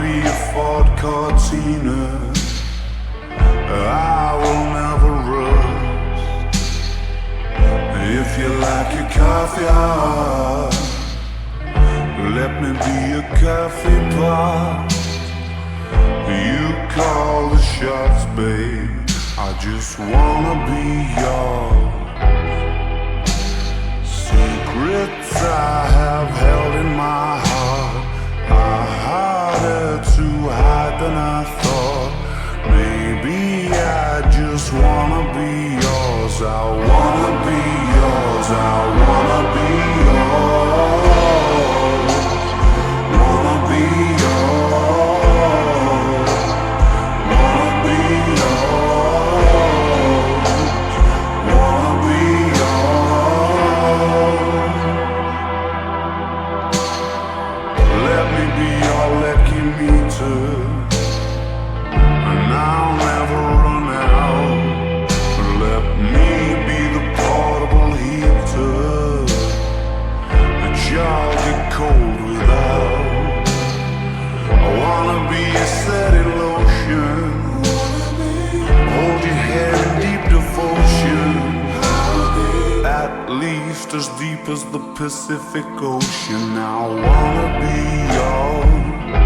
be a Ford Cortina. I will never rust. If you like your coffee hot, let me be a coffee pot. You call the shots, babe. I just wanna be yours. Secrets I have held in my heart are harder to hide than I thought. Maybe I just wanna be yours. I wanna be yours. I wanna be yours. Wanna be yours. Wanna be yours. Wanna be yours. Let me be your lucky meter, and I'll never run out. Let me be the portable heater that y'all get cold without. I wanna be a steady lotion, hold your head in deep devotion, at least as deep as the Pacific Ocean. I wanna be yours.